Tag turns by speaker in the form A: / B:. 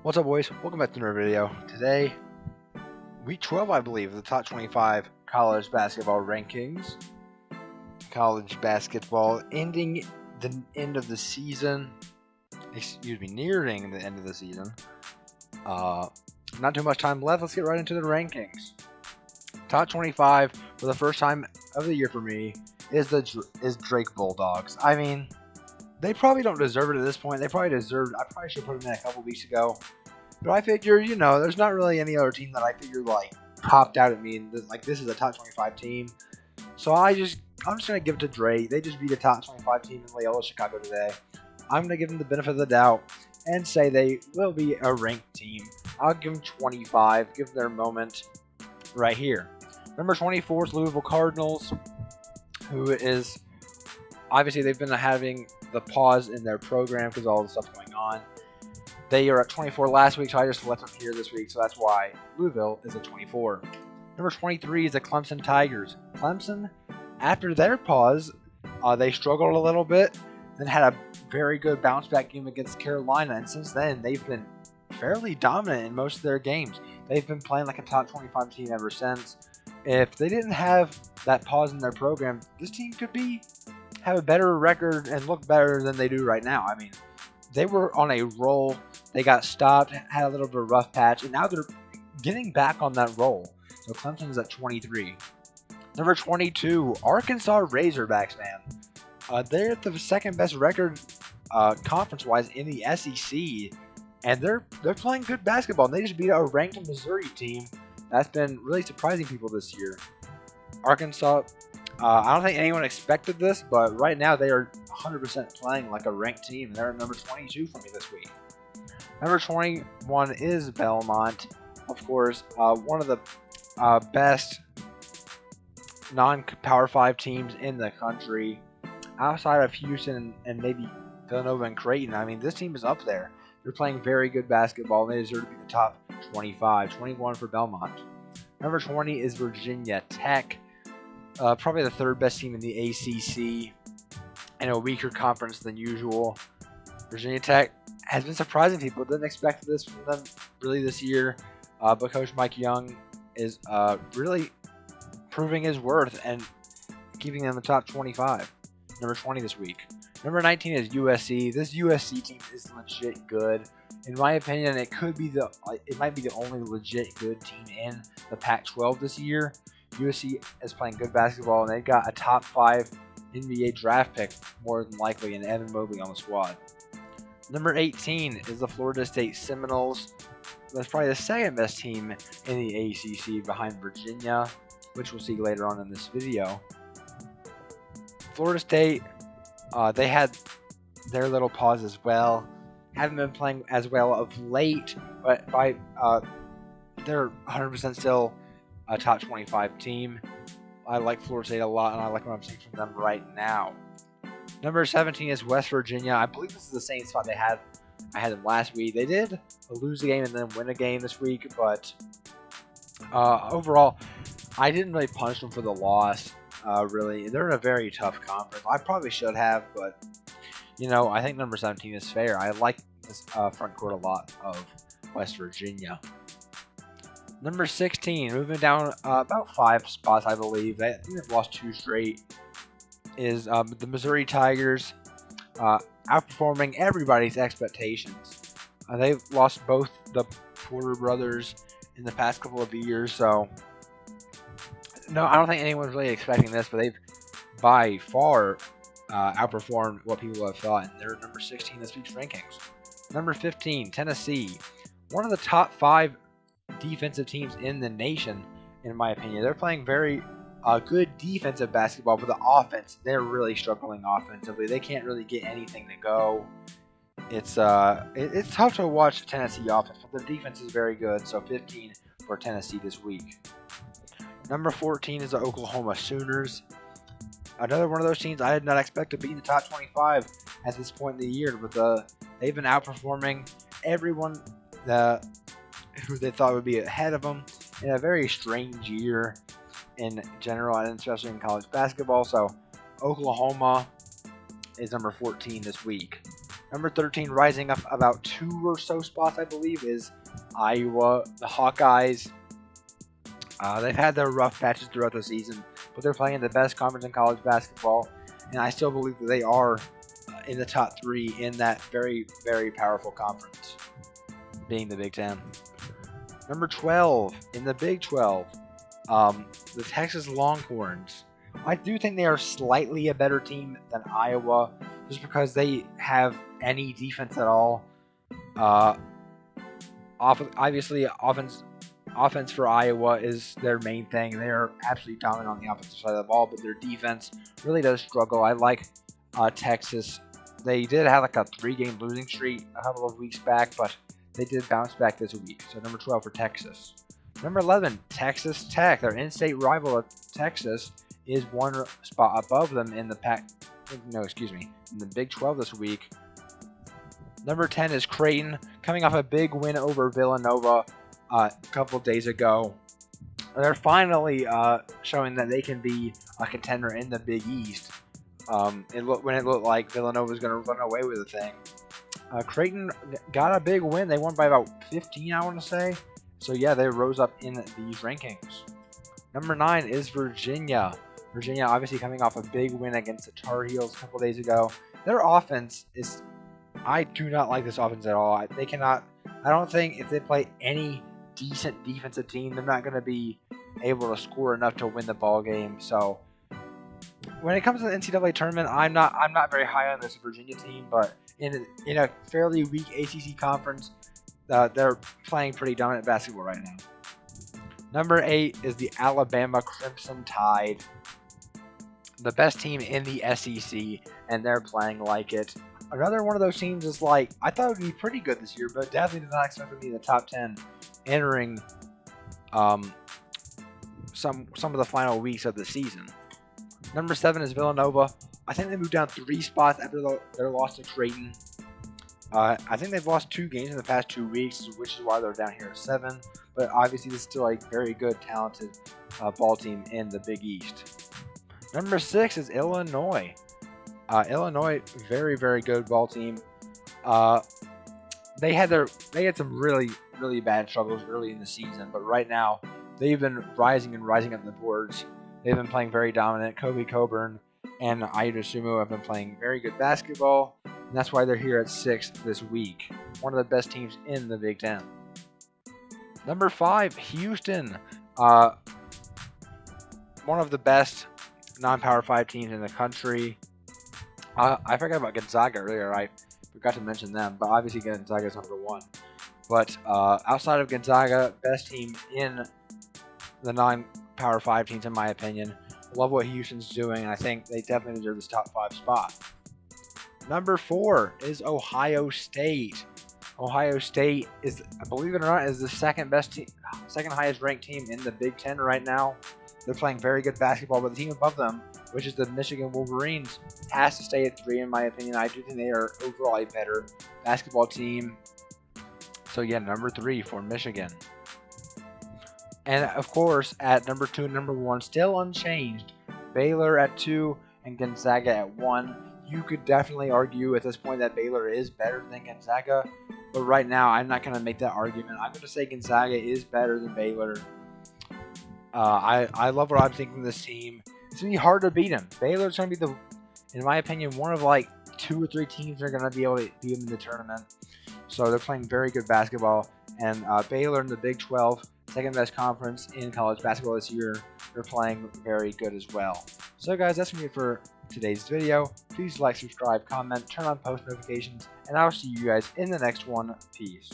A: What's up, boys? Welcome back to another video. Today, week 12, I believe, the top 25 college basketball rankings. College basketball ending the end of the season. Excuse me, nearing the end of the season. Not too much time left. Let's get right into the rankings. Top 25 for the first time of the year for me is Drake Bulldogs. I mean, they probably don't deserve it at this point. They probably deserved. I probably should put them in a couple weeks ago. But I figure, there's not really any other team that I figure popped out at me and this is a top 25 team. So I'm just gonna give it to Drake. They just beat a top 25 team in Loyola Chicago today. I'm gonna give them the benefit of the doubt and say they will be a ranked team. I'll give them 25. Give them their moment right here. Number 24 is Louisville Cardinals, who is obviously they've been having the pause in their program because all the stuff going on. They are at 24 last week, so I just left them here this week, so that's why Louisville is at 24. Number 23 is the Clemson Tigers. Clemson, after their pause, they struggled a little bit, then had a very good bounce-back game against Carolina, and since then, they've been fairly dominant in most of their games. They've been playing like a top 25 team ever since. If they didn't have that pause in their program, this team could have a better record and look better than they do right now. I mean, they were on a roll. They got stopped, had a little bit of a rough patch, and now they're getting back on that roll. So Clemson's at 23. Number 22, Arkansas Razorbacks, man. They're the second best record conference-wise in the SEC, and they're playing good basketball. And they just beat a ranked Missouri team. That's been really surprising people this year. Arkansas, I don't think anyone expected this, but right now they are 100% playing like a ranked team. They're at number 22 for me this week. Number 21 is Belmont, of course, one of the best non-Power 5 teams in the country, outside of Houston and maybe Villanova and Creighton. I mean, this team is up there. They're playing very good basketball, and they deserve to be the top 25. 21 for Belmont. Number 20 is Virginia Tech, probably the third best team in the ACC, in a weaker conference than usual. Virginia Tech has been surprising people. Didn't expect this from them really this year, but Coach Mike Young is really proving his worth and keeping them in the top 25. Number 20 this week. Number 19 is USC. This USC team is legit good. In my opinion, it might be the only legit good team in the Pac-12 this year. USC is playing good basketball, and they've got a top 5 NBA draft pick more than likely in Evan Mobley on the squad. Number 18 is the Florida State Seminoles. That's probably the second best team in the ACC behind Virginia, which we'll see later on in this video. Florida State, they had their little pause as well. Haven't been playing as well of late, but they're 100% still a top 25 team. I like Florida State a lot, and I like what I'm seeing from them right now. Number 17 is West Virginia. I believe this is the same spot I had them last week. They did lose a game and then win a game this week, but overall, I didn't really punish them for the loss. Really, they're in a very tough conference. I probably should have, but I think number 17 is fair. I like this front court a lot of West Virginia. Number 16, moving down about 5 spots, I believe. They've lost 2 straight. Is the Missouri Tigers, outperforming everybody's expectations. They've lost both the Porter brothers in the past couple of years, so no, I don't think anyone's really expecting this, but they've by far outperformed what people have thought, and they're number 16 in this week's rankings. Number 15, Tennessee, one of the top 5 defensive teams in the nation, in my opinion. They're playing very good defensive basketball, but the offense, they're really struggling offensively. They can't really get anything to go. It's tough to watch Tennessee offense, but their defense is very good. So 15 for Tennessee this week. Number 14 is the Oklahoma Sooners. Another one of those teams I did not expect to be in the top 25 at this point in the year, but they've been outperforming everyone who they thought would be ahead of them in a very strange year in general, and especially in college basketball. So Oklahoma is number 14 this week. Number 13, rising up about 2 or so spots, I believe, is Iowa. The Hawkeyes, they've had their rough patches throughout the season, but they're playing in the best conference in college basketball, and I still believe that they are in the top 3 in that very, very powerful conference, being the Big Ten. Number 12, in the Big 12, the Texas Longhorns. I do think they are slightly a better team than Iowa, just because they have any defense at all. Obviously, offense for Iowa is their main thing. They are absolutely dominant on the offensive side of the ball, but their defense really does struggle. I like Texas. They did have like a 3-game losing streak a couple of weeks back, but they did bounce back this week. So number 12 for Texas. Number 11, Texas Tech. Their in-state rival of Texas is 1 spot above them in the in the Big 12 this week. Number 10 is Creighton, coming off a big win over Villanova a couple days ago. They're finally showing that they can be a contender in the Big East. When it looked like Villanova was going to run away with the thing. Creighton got a big win. They won by about 15, I want to say. So yeah, they rose up in these rankings. Number 9 is Virginia. Virginia obviously coming off a big win against the Tar Heels a couple days ago. Their offense is... I do not like this offense at all. They cannot... I don't think if they play any decent defensive team, they're not going to be able to score enough to win the ball game. So when it comes to the NCAA tournament, I'm not very high on this Virginia team, but in a fairly weak ACC conference, they're playing pretty dominant basketball right now. Number 8 is the Alabama Crimson Tide, the best team in the SEC, and they're playing like it. Another one of those teams is like, I thought it would be pretty good this year, but definitely did not expect to be in the top 10 entering some of the final weeks of the season. Number 7 is Villanova. I think they moved down 3 spots after their loss to Creighton. I think they've lost 2 games in the past 2 weeks, which is why they're down here at 7. But obviously, this is still a very good, talented ball team in the Big East. Number 6 is Illinois. Illinois, very, very good ball team. They had some really, really bad struggles early in the season, but right now they've been rising up the boards. They've been playing very dominant. Kobe Coburn and Ayo Dosunmu have been playing very good basketball, and that's why they're here at 6th this week. One of the best teams in the Big Ten. Number 5, Houston. One of the best non-Power 5 teams in the country. I forgot about Gonzaga earlier. I forgot to mention them, but obviously Gonzaga is number 1. But outside of Gonzaga, best team in the non-Power 5 teams, in my opinion. Love what Houston's doing, and I think they definitely deserve this top 5 spot. Number 4 is Ohio State. Ohio State is, believe it or not, is the second highest ranked team in the Big Ten right now. They're playing very good basketball, but the team above them, which is the Michigan Wolverines, has to stay at 3 in my opinion. I do think they are overall a better basketball team. So yeah, number 3 for Michigan. And of course, at number 2 and number 1, still unchanged, Baylor at 2 and Gonzaga at 1. You could definitely argue at this point that Baylor is better than Gonzaga, but right now I'm not going to make that argument. I'm going to say Gonzaga is better than Baylor. I love what I'm thinking of this team. It's going to be hard to beat them. Baylor's going to be in my opinion, one of like 2 or 3 teams that are going to be able to beat them in the tournament. So they're playing very good basketball. And Baylor in the Big 12, second best conference in college basketball this year, they're playing very good as well. So guys, that's going to be it for today's video. Please like, subscribe, comment, turn on post notifications, and I'll see you guys in the next one. Peace.